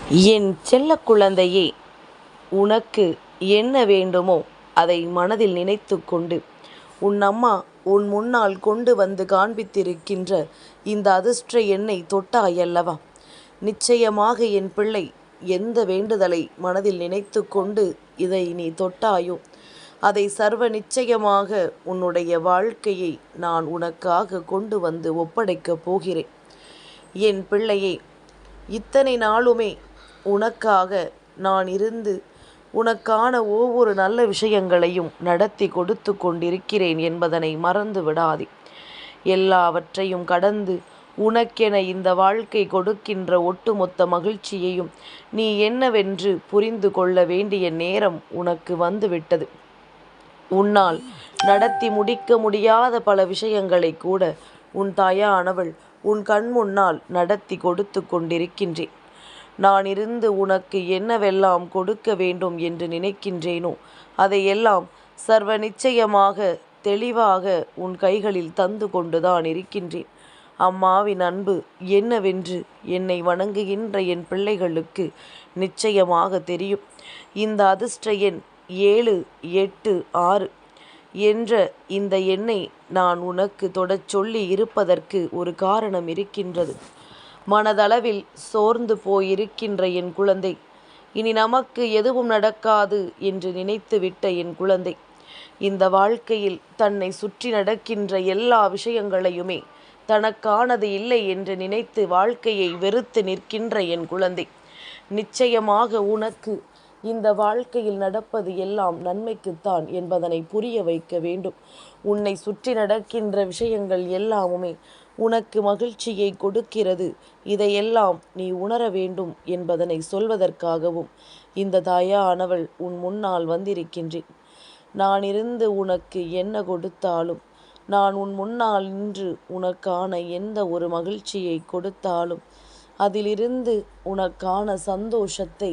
என் செல்ல குழந்தையே, உனக்கு என்ன வேண்டுமோ அதை மனதில் நினைத்து கொண்டு உன் அம்மா உன் முன்னால் கொண்டு வந்து காண்பித்திருக்கின்ற இந்த அதிர்ஷ்ட எண்ணை தொட்டாயல்லவா? நிச்சயமாக என் பிள்ளை, எந்த வேண்டுதலை மனதில் நினைத்து கொண்டு இதை நீ தொட்டாயோ அதை சர்வ நிச்சயமாக உன்னுடைய வாழ்க்கையை நான் உனக்காக கொண்டு வந்து ஒப்படைக்கப் போகிறேன். என் பிள்ளையே, இத்தனை நாளுமே உனக்காக நான் இருந்து உனக்கான ஒவ்வொரு நல்ல விஷயங்களையும் நடத்தி கொடுத்து கொண்டிருக்கிறேன் என்பதனை மறந்து விடாதே. எல்லாவற்றையும் கடந்து உனக்கென இந்த வாழ்க்கை கொடுக்கின்ற ஒட்டுமொத்த மகிழ்ச்சியையும் நீ என்னவென்று புரிந்து கொள்ள வேண்டிய நேரம் உனக்கு வந்துவிட்டது. உன்னால் நடத்தி முடிக்க முடியாத பல விஷயங்களை கூட உன் தாயானவள் உன் கண் முன்னால் நடத்தி கொடுத்து கொண்டிருக்கின்றேன். நான் இருந்து உனக்கு என்னவெல்லாம் கொடுக்க வேண்டும் என்று நினைக்கின்றேனோ அதையெல்லாம் சர்வ நிச்சயமாக தெளிவாக உன் கைகளில் தந்து கொண்டுதான் இருக்கின்றேன். அம்மாவின் அன்பு என்னவென்று என்னை வணங்குகின்ற என் பிள்ளைகளுக்கு நிச்சயமாக தெரியும். இந்த அதிர்ஷ்ட எண் 786 என்ற இந்த எண்ணை நான் உனக்கு தொடச் சொல்லி இருப்பதற்கு ஒரு காரணம் இருக்கின்றது. மனதளவில் சோர்ந்து போயிருக்கின்ற என் குழந்தை, இனி நமக்கு எதுவும் நடக்காது என்று நினைத்துவிட்ட என் குழந்தை, இந்த வாழ்க்கையில் தன்னை சுற்றி நடக்கின்ற எல்லா விஷயங்களையுமே தனக்கானது இல்லை என்று நினைத்து வாழ்க்கையை வெறுத்து நிற்கின்ற என் குழந்தை, நிச்சயமாக உனக்கு இந்த வாழ்க்கையில் நடப்பது எல்லாம் நன்மைக்குத்தான் என்பதனை புரிய வைக்க வேண்டும். உன்னை சுற்றி நடக்கின்ற விஷயங்கள் எல்லாமுமே உனக்கு மகிழ்ச்சியை கொடுக்கிறது. இதையெல்லாம் நீ உணர வேண்டும் என்பதனை சொல்வதற்காகவும் இந்த தாயானவள் உன் முன்னால் வந்திருக்கின்றேன். நான் இருந்து உனக்கு என்ன கொடுத்தாலும், நான் உன் முன்னால் நின்று உனக்கான எந்த ஒரு மகிழ்ச்சியை கொடுத்தாலும் அதிலிருந்து உனக்கான சந்தோஷத்தை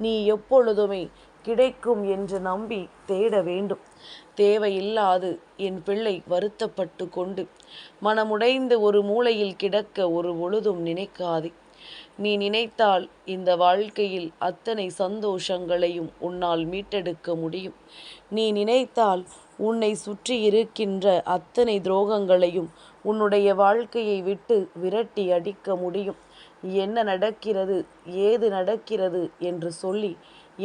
நீ எப்பொழுதுமே கிடைக்கும் என்று நம்பி தேட வேண்டும். தேவையில்லாது என் பிள்ளை வருத்தப்பட்டு கொண்டு மனமுடைந்து ஒரு மூலையில் கிடக்க ஒரு பொழுதும் நினைக்காதே. நீ நினைத்தால் இந்த வாழ்க்கையில் அத்தனை சந்தோஷங்களையும் உன்னால் மீட்டெடுக்க முடியும். நீ நினைத்தால் உன்னை சுற்றி இருக்கின்ற அத்தனை துரோகங்களையும் உன்னுடைய வாழ்க்கையை விட்டு விரட்டி அடிக்க முடியும். என்ன நடக்கிறது, ஏது நடக்கிறது என்று சொல்லி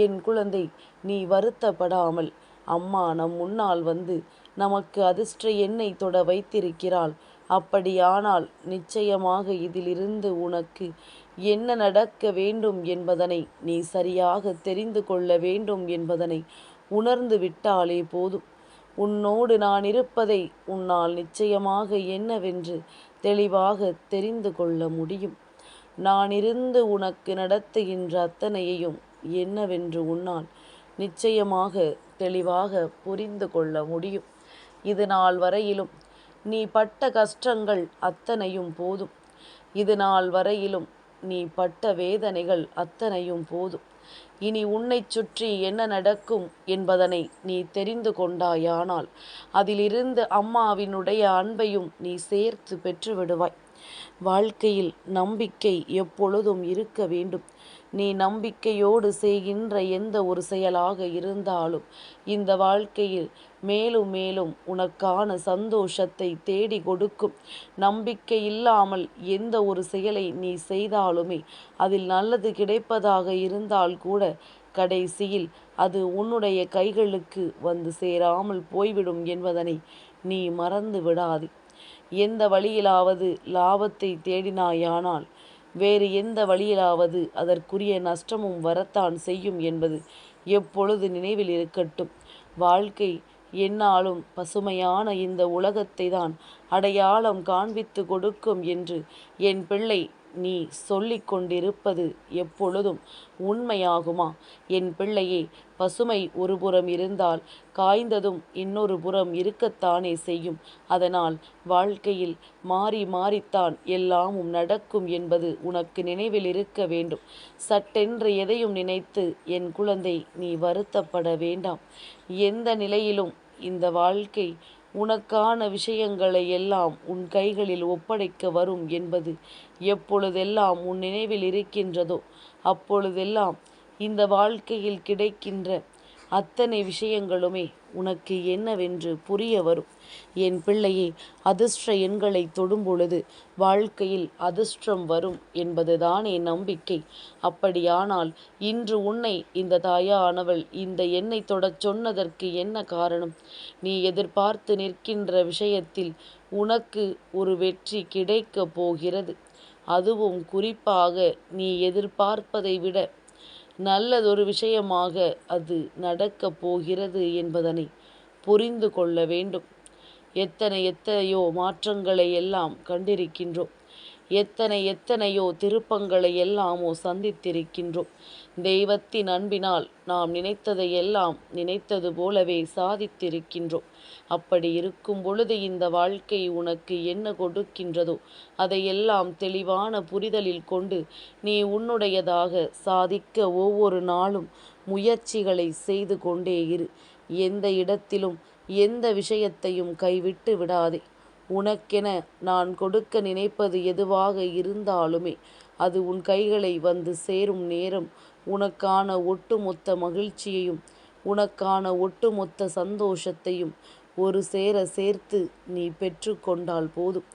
என் குழந்தை, நீ வருத்தப்படாமல் அம்மா நம் முன்னால் வந்து நமக்கு அதிர்ஷ்ட எண்ணை தொட வைத்திருக்கிறாள். அப்படியானால் நிச்சயமாக இதிலிருந்து உனக்கு என்ன நடக்க வேண்டும் என்பதனை நீ சரியாக தெரிந்து கொள்ள வேண்டும் என்பதனை உணர்ந்து விட்டாலே போதும். உன்னோடு நான் இருப்பதை உன்னால் நிச்சயமாக என்னவென்று தெளிவாக தெரிந்து கொள்ள முடியும். நான் இருந்து உனக்கு நடத்துகின்ற அத்தனையையும் என்னவென்று உன்னால் நிச்சயமாக தெளிவாக புரிந்து கொள்ள முடியும். இது நாள் வரையிலும் நீ பட்ட கஷ்டங்கள் அத்தனையும் போதும். இது நாள் வரையிலும் நீ பட்ட வேதனைகள் அத்தனையும் போதும். இனி உன்னை சுற்றி என்ன நடக்கும் என்பதனை நீ தெரிந்து கொண்டாயானால் அதிலிருந்து அம்மாவினுடைய அன்பையும் நீ சேர்த்து பெற்று விடுவாய். வாழ்க்கையில் நம்பிக்கை எப்பொழுதும் இருக்க வேண்டும். நீ நம்பிக்கையோடு செய்கின்ற எந்த ஒரு செயலாக இருந்தாலும் இந்த வாழ்க்கையில் மேலும் மேலும் உனக்கான சந்தோஷத்தை தேடி கொடுக்கும். நம்பிக்கை இல்லாமல் எந்த ஒரு செயலை நீ செய்தாலுமே அதில் நல்லது கிடைப்பதாக இருந்தால் கூட கடைசியில் அது உன்னுடைய கைகளுக்கு வந்து சேராமல் போய்விடும் என்பதனை நீ மறந்து விடாதே. எந்த வழியிலாவது லாபத்தை தேடினாயானால் வேறு எந்த வழியிலாவது அதற்குரிய நஷ்டமும் வரத்தான் செய்யும் என்பது எப்பொழுது நினைவில் இருக்கட்டும். வாழ்க்கை என்னாலும் பசுமையான இந்த உலகத்தை தான் அடையாளம் காண்பித்து கொடுக்கும் என்று என் பிள்ளை நீ சொல்லிக் கொண்டிருப்பது எப்பொழுதும் உண்மையாகுமா? என் பிள்ளையே, பசுமை ஒரு புறம் இருந்தால் காய்ந்ததும் இன்னொரு புறம் இருக்கத்தானே செய்யும். அதனால் வாழ்க்கையில் மாறி மாறித்தான் எல்லாமும் நடக்கும் என்பது உனக்கு நினைவில் இருக்க வேண்டும். சட்டென்று எதையும் நினைத்து என் குழந்தை நீ வருத்தப்பட வேண்டாம். எந்த நிலையிலும் இந்த வாழ்க்கை உனக்கான விஷயங்களை எல்லாம் உன் கைகளில் ஒப்படைக்க வரும் என்பது எப்பொழுதெல்லாம் உன் நினைவில் இருக்கின்றதோ அப்பொழுதெல்லாம் இந்த வாழ்க்கையில் கிடைக்கின்ற அத்தனை விஷயங்களுமே உனக்கு என்னவென்று புரிய வரும். என் பிள்ளையே, அதிர்ஷ்ட எண்களை தொடும் பொழுது வாழ்க்கையில் அதிர்ஷ்டம் வரும் என்பதுதானே நம்பிக்கை. அப்படியானால் இன்று உன்னை இந்த தாயானவள் இந்த எண்ணை தொடச் சொன்னதற்கு என்ன காரணம்? நீ எதிர்பார்த்து நிற்கின்ற விஷயத்தில் உனக்கு ஒரு வெற்றி கிடைக்கப் போகிறது. அதுவும் குறிப்பாக நீ எதிர்பார்ப்பதை விட நல்லதொரு விஷயமாக அது நடக்கப் போகிறது என்பதனை புரிந்து கொள்ள வேண்டும். எத்தனையோ மாற்றங்களை எல்லாம் கண்டிருக்கின்றோம். எத்தனையோ திருப்பங்களை எல்லாமோ சந்தித்திருக்கின்றோம். தெய்வத்தின் அன்பினால் நாம் நினைத்ததையெல்லாம் நினைத்தது போலவே சாதித்திருக்கின்றோம். அப்படி இருக்கும் பொழுது இந்த வாழ்க்கை உனக்கு என்ன கொடுக்கின்றதோ அதையெல்லாம் தெளிவான புரிதலில் கொண்டு நீ உன்னுடையதாக சாதிக்க ஒவ்வொரு நாளும் முயற்சிகளை செய்து கொண்டே இரு. எந்த இடத்திலும் எந்த விஷயத்தையும் கைவிட்டு விடாதே. உனக்கென நான் கொடுக்க நினைப்பது எதுவாக இருந்தாலுமே அது உன் கைகளை வந்து சேரும் நேரம் உனக்கான ஒட்டுமொத்த மகிழ்ச்சியையும் உனக்கான ஒட்டுமொத்த சந்தோஷத்தையும் ஒரு சேர சேர்த்து நீ பெற்று கொண்டால் போதும்.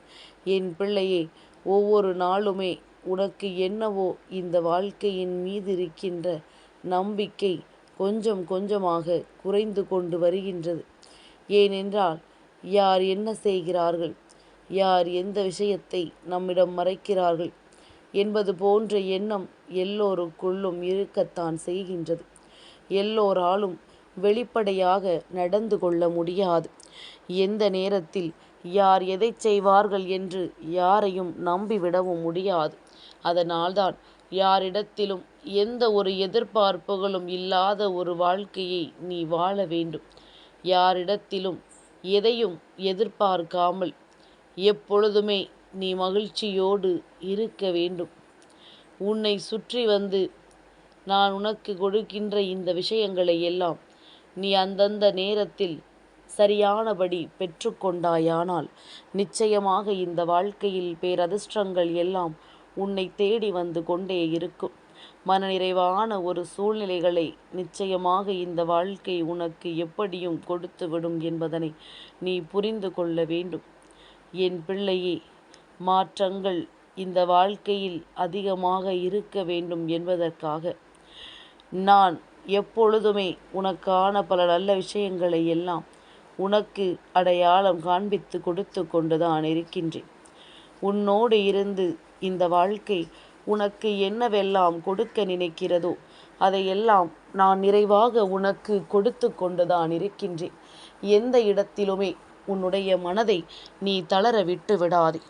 என் பிள்ளையே, ஒவ்வொரு நாளுமே உனக்கு என்னவோ இந்த வாழ்க்கையின் மீது இருக்கின்ற நம்பிக்கை கொஞ்சம் கொஞ்சமாக குறைந்து கொண்டு வருகின்றது. ஏனென்றால் யார் என்ன செய்கிறார்கள், யார் எந்த விஷயத்தை நம்மிடம் மறைக்கிறார்கள் என்பது போன்ற எண்ணம் எல்லோருக்குள்ளும் இருக்கத்தான் செய்கின்றது. எல்லோராலும் வெளிப்படையாக நடந்து கொள்ள முடியாது. எந்த நேரத்தில் யார் எதை செய்வார்கள் என்று யாரையும் நம்பிவிடவும் முடியாது. அதனால்தான் யாரிடத்திலும் எந்த ஒரு எதிர்பார்ப்புகளும் இல்லாத ஒரு வாழ்க்கையை நீ வாழ வேண்டும். யாரிடத்திலும் எதையும் எதிர்பார்க்காமல் எப்பொழுதுமே நீ மகிழ்ச்சியோடு இருக்க வேண்டும். உன்னை சுற்றி வந்து நான் உனக்கு கொடுக்கின்ற இந்த விஷயங்களை எல்லாம் நீ அந்தந்த நேரத்தில் சரியானபடி பெற்றுக்கொண்டாயானால் நிச்சயமாக இந்த வாழ்க்கையில் பேரதிர்ஷ்டங்கள் எல்லாம் உன்னை தேடி வந்து கொண்டே இருக்கும். மனநிறைவான ஒரு சூழ்நிலைகளை நிச்சயமாக இந்த வாழ்க்கை உனக்கு எப்படியும் கொடுத்துவிடும் என்பதனை நீ புரிந்து கொள்ள வேண்டும். என் பிள்ளையே, மாற்றங்கள் இந்த வாழ்க்கையில் அதிகமாக இருக்க வேண்டும் என்பதற்காக நான் எப்பொழுதுமே உனக்கான பல நல்ல விஷயங்களை எல்லாம் உனக்கு அடையாளம் காண்பித்து கொடுத்து கொண்டுதான் இருக்கின்றேன். உன்னோடு இருந்து இந்த வாழ்க்கை உனக்கு என்னவெல்லாம் கொடுக்க நினைக்கிறதோ அதையெல்லாம் நான் நிறைவாக உனக்கு கொடுத்து கொண்டுதான் இருக்கின்றேன். எந்த இடத்திலுமே உன்னுடைய மனதை நீ தளர விட்டு விடாதே.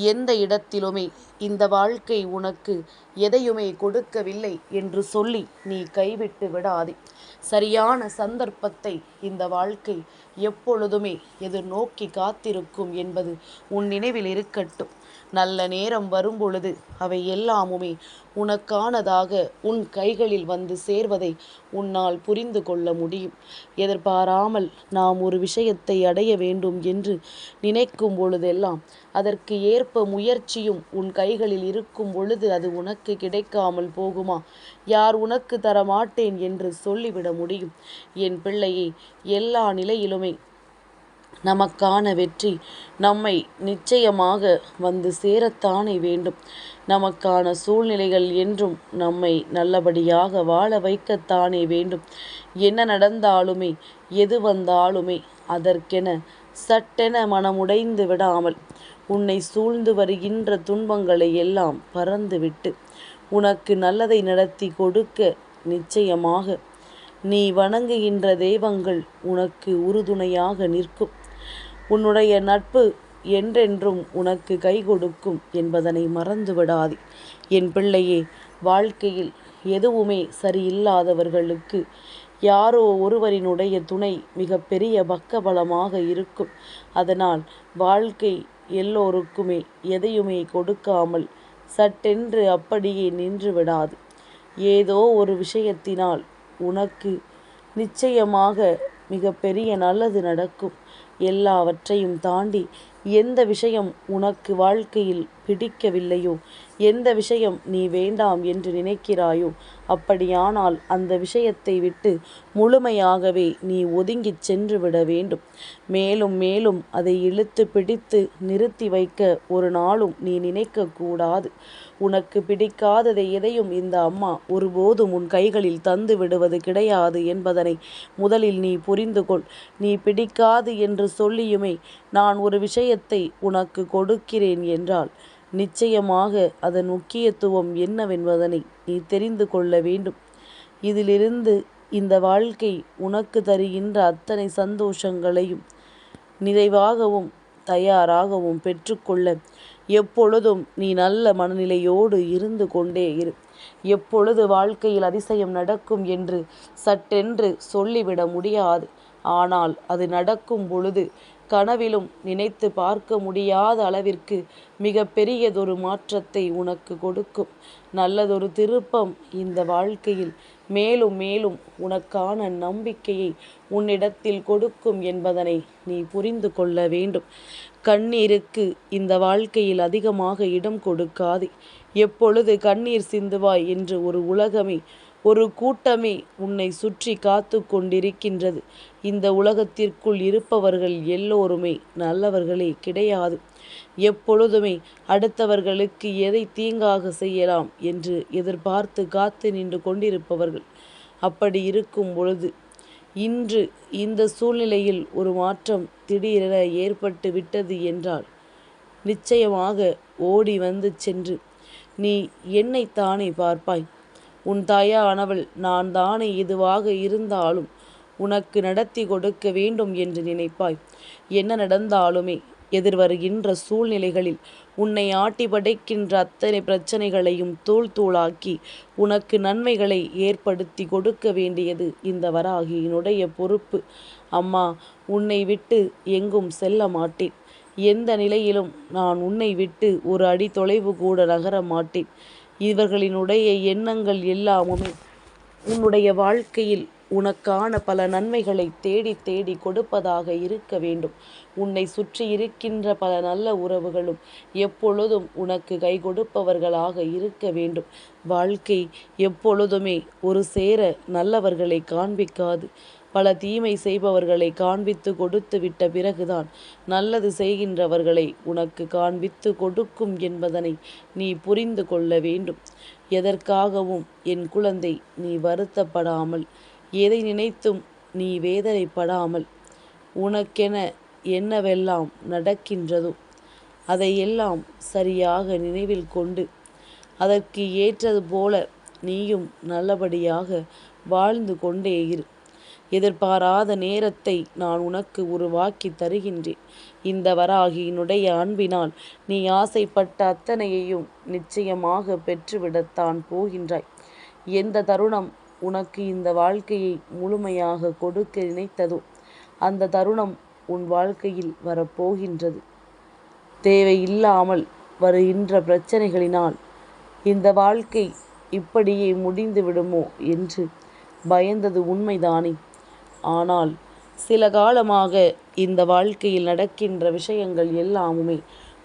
எந்த இடத்திலுமே இந்த வாழ்க்கை உனக்கு எதையுமே கொடுக்கவில்லை என்று சொல்லி நீ கைவிட்டு விடாதே. சரியான சந்தர்ப்பத்தை இந்த வாழ்க்கை எப்பொழுதுமே எதிர்நோக்கி காத்திருக்கும் என்பது உன் நினைவில் இருக்கட்டும். நல்ல நேரம் வரும்பொழுது அவை எல்லாமுமே உனக்கானதாக உன் கைகளில் வந்து சேர்வதை உன்னால் புரிந்து கொள்ள முடியும். எதிர்பாராமல் நாம் ஒரு விஷயத்தை அடைய வேண்டும் என்று நினைக்கும் பொழுதெல்லாம் அதற்கு ஏற்ப முயற்சியும் உன் கைகளில் இருக்கும் பொழுது அது உனக்கு கிடைக்காமல் போகுமா? யார் உனக்கு தரமாட்டேன் என்று சொல்லிவிட முடியும்? என் பிள்ளையை, எல்லா நிலையிலுமே நமக்கான வெற்றி நம்மை நிச்சயமாக வந்து சேரத்தானே வேண்டும். நமக்கான சூழ்நிலைகள் என்றும் நம்மை நல்லபடியாக வாழ வைக்கத்தானே வேண்டும். என்ன நடந்தாலுமே எது வந்தாலுமே அதற்கென சட்டென மனமுடைந்து விடாமல் உன்னை சூழ்ந்து வருகின்ற துன்பங்களை எல்லாம் பறந்துவிட்டு உனக்கு நல்லதை நடத்தி கொடுக்க நிச்சயமாக நீ வணங்குகின்ற தெய்வங்கள் உனக்கு உறுதுணையாக நிற்கும். உன்னுடைய நட்பு என்றென்றும் உனக்கு கை கொடுக்கும் என்பதனை மறந்துவிடாதே. என் பிள்ளையே, வாழ்க்கையில் எதுவுமே சரியில்லாதவர்களுக்கு யாரோ ஒருவரினுடைய துணை மிக பெரிய பக்கபலமாக இருக்கும். அதனால் வாழ்க்கை எல்லோருக்குமே எதையுமே கொடுக்காமல் சட்டென்று அப்படியே நின்று விடாது. ஏதோ ஒரு விஷயத்தினால் உனக்கு நிச்சயமாக மிக பெரிய நல்லது நடக்கும். எல்லாவற்றையும் தாண்டி எந்த விஷயம் உனக்கு வாழ்க்கையில் பிடிக்கவில்லையோ, எந்த விஷயம் நீ வேண்டாம் என்று நினைக்கிறாயோ, அப்படியானால் அந்த விஷயத்தை விட்டு முழுமையாகவே நீ ஒதுங்கிச் சென்று விட வேண்டும். மேலும் மேலும் அதை இழுத்து பிடித்து நிறுத்தி வைக்க ஒரு நாளும் நீ நினைக்கக்கூடாது. உனக்கு பிடிக்காததை எதையும் இந்த அம்மா ஒருபோதும் உன் கைகளில் தந்து விடுவது கிடையாது என்பதனை முதலில் நீ புரிந்து கொள். நீ பிடிக்காது என்று சொல்லியுமே நான் ஒரு விஷயத்தை உனக்கு கொடுக்கிறேன் என்றால் நிச்சயமாக அதன் முக்கியத்துவம் என்னவென்பதனை நீ தெரிந்து கொள்ள வேண்டும். இதிலிருந்து இந்த வாழ்க்கை உனக்கு தருகின்ற அத்தனை சந்தோஷங்களையும் நிறைவாகவும் தயாராகவும் பெற்றுக்கொள்ள எப்பொழுதும் நீ நல்ல மனநிலையோடு இருந்து கொண்டே இரு. எப்பொழுது வாழ்க்கையில் அதிசயம் நடக்கும் என்று சட்டென்று சொல்லிவிட முடியாது. ஆனால் அது நடக்கும் பொழுது கனவிலும் நினைத்து பார்க்க முடியாத அளவிற்கு மிக பெரியதொரு மாற்றத்தை உனக்கு கொடுக்கும். நல்லதொரு திருப்பம் இந்த வாழ்க்கையில் மேலும் மேலும் உனக்கான நம்பிக்கையை உன்னிடத்தில் கொடுக்கும் என்பதனை நீ புரிந்து கொள்ள வேண்டும். கண்ணீருக்கு இந்த வாழ்க்கையில் அதிகமாக இடம் கொடுக்காதே. எப்பொழுது கண்ணீர் சிந்துவாய் என்று ஒரு உலகமே, ஒரு கூட்டமே உன்னை சுற்றி காத்து கொண்டிருக்கின்றது. இந்த உலகத்திற்குள் இருப்பவர்கள் எல்லோருமே நல்லவர்களே கிடையாது. எப்பொழுதுமே அடுத்தவர்களுக்கு எதை தீங்காக செய்யலாம் என்று எதிர்பார்த்து காத்து நின்று கொண்டிருப்பவர்கள். அப்படி இருக்கும் பொழுது இன்று இந்த சூழ்நிலையில் ஒரு மாற்றம் திடீரென ஏற்பட்டு விட்டது என்றால் நிச்சயமாக ஓடி வந்து சென்று நீ என்னைத்தானே பார்ப்பாய். உன் தாயானவள் நான் தானே எதுவாக இருந்தாலும் உனக்கு நடத்தி கொடுக்க வேண்டும் என்று நினைப்பாய். என்ன நடந்தாலுமே எதிர்வருகின்ற சூழ்நிலைகளில் உன்னை ஆட்டி படைக்கின்ற அத்தனை பிரச்சனைகளையும் தூள் தூளாக்கி உனக்கு நன்மைகளை ஏற்படுத்தி கொடுக்க வேண்டியது இந்த வராகியினுடைய பொறுப்பு. அம்மா, உன்னை விட்டு எங்கும் செல்ல மாட்டேன். எந்த நிலையிலும் நான் உன்னை விட்டு ஒரு அடி தொலைவு கூட நகர மாட்டேன். இவர்களினுடைய எண்ணங்கள் எல்லாமுமே உன்னுடைய வாழ்க்கையில் உனக்கான பல நன்மைகளை தேடி தேடி கொடுப்பதாக இருக்க வேண்டும். உன்னை சுற்றி இருக்கின்ற பல நல்ல உறவுகளும் எப்பொழுதும் உனக்கு கை கொடுப்பவர்களாக இருக்க வேண்டும். வாழ்க்கை எப்பொழுதுமே ஒரு சேர நல்லவர்களை காண்பிக்காது. பல தீமை செய்பவர்களை காண்பித்து கொடுத்து விட்ட பிறகுதான் நல்லது செய்கின்றவர்களை உனக்கு காண்பித்து கொடுக்கும் என்பதனை நீ புரிந்து கொள்ள வேண்டும். எதற்காகவும் என் குழந்தை நீ வருத்தப்படாமல், எதை நினைத்தும் நீ வேதனைப்படாமல், உனக்கென என்னவெல்லாம் நடக்கின்றதோ அதையெல்லாம் சரியாக நினைவில் கொண்டு அதற்கு ஏற்றது போல நீயும் நல்லபடியாக வாழ்ந்து கொண்டே இரு. எதிர்பாராத நேரத்தை நான் உனக்கு உருவாக்கி தருகின்றேன். இந்த வராகியினுடைய அன்பினால் நீ ஆசைப்பட்ட அத்தனையையும் நிச்சயமாக பெற்றுவிடத்தான் போகின்றாய். எந்த தருணம் உனக்கு இந்த வாழ்க்கையை முழுமையாக கொடுக்க நினைத்ததோ அந்த தருணம் உன் வாழ்க்கையில் வரப்போகின்றது. தேவையில்லாமல் வருகின்ற பிரச்சனைகளினால் இந்த வாழ்க்கை இப்படியே முடிந்து விடுமோ என்று பயந்தது உண்மைதானே. ஆனால் சில காலமாக இந்த வாழ்க்கையில் நடக்கின்ற விஷயங்கள் எல்லாமுமே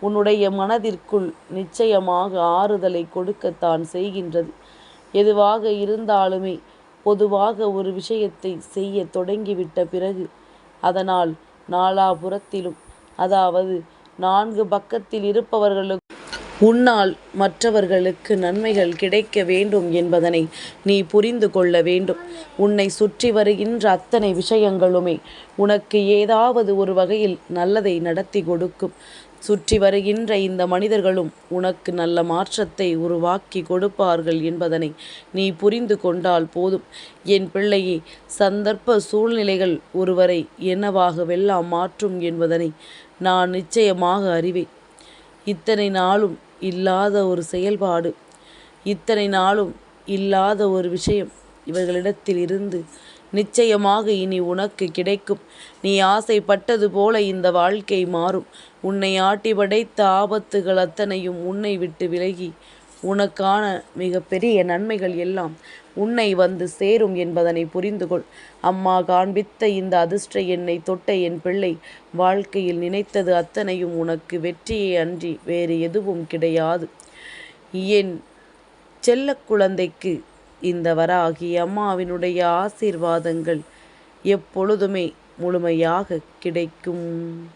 உன்னுடைய மனதிற்குள் நிச்சயமாக ஆறுதலை கொடுக்கத்தான் செய்கின்றது. எதுவாக இருந்தாலுமே பொதுவாக ஒரு விஷயத்தை செய்ய தொடங்கிவிட்ட பிறகு அதனால் நாலாபுறத்திலும், அதாவது 4 பக்கத்தில் இருப்பவர்களுக்கு உன்னால் மற்றவர்களுக்கு நன்மைகள் கிடைக்க வேண்டும் என்பதனை நீ புரிந்து கொள்ள வேண்டும். உன்னை சுற்றி வருகின்ற அத்தனை விஷயங்களுமே உனக்கு ஏதாவது ஒரு வகையில் நல்லதை நடத்தி கொடுக்கும். சுற்றி வருகின்ற இந்த மனிதர்களும் உனக்கு நல்ல மாற்றத்தை உருவாக்கி கொடுப்பார்கள் என்பதனை நீ புரிந்து கொண்டால் போதும். என் பிள்ளையே, சந்தர்ப்ப சூழ்நிலைகள் ஒருவரை என்னவாகவெல்லாம் மாற்றும் என்பதனை நான் நிச்சயமாக அறிவேன். இத்தனை நாளும் இல்லாத ஒரு செயல்பாடு, இத்தனை நாளும் இல்லாத ஒரு விஷயம் இவர்களிடத்தில் இருந்து நிச்சயமாக இனி உனக்கு கிடைக்கும். நீ ஆசைப்பட்டது போல இந்த வாழ்க்கை மாறும். உன்னை ஆட்டி படைத்த ஆபத்துகள் அத்தனையும் உன்னை விட்டு விலகி உனக்கான மிகப்பெரிய நன்மைகள் எல்லாம் உன்னை வந்து சேரும் என்பதனை புரிந்து கொள். அம்மா காண்பித்த இந்த அதிர்ஷ்ட எண்ணை தொட்ட என் பிள்ளை, வாழ்க்கையில் நினைத்தது அத்தனையும் உனக்கு வெற்றியே அன்றி வேறு எதுவும் கிடையாது. என் செல்ல குழந்தைக்கு இந்த வராகி அம்மாவினுடைய ஆசீர்வாதங்கள் எப்பொழுதுமே முழுமையாக கிடைக்கும்.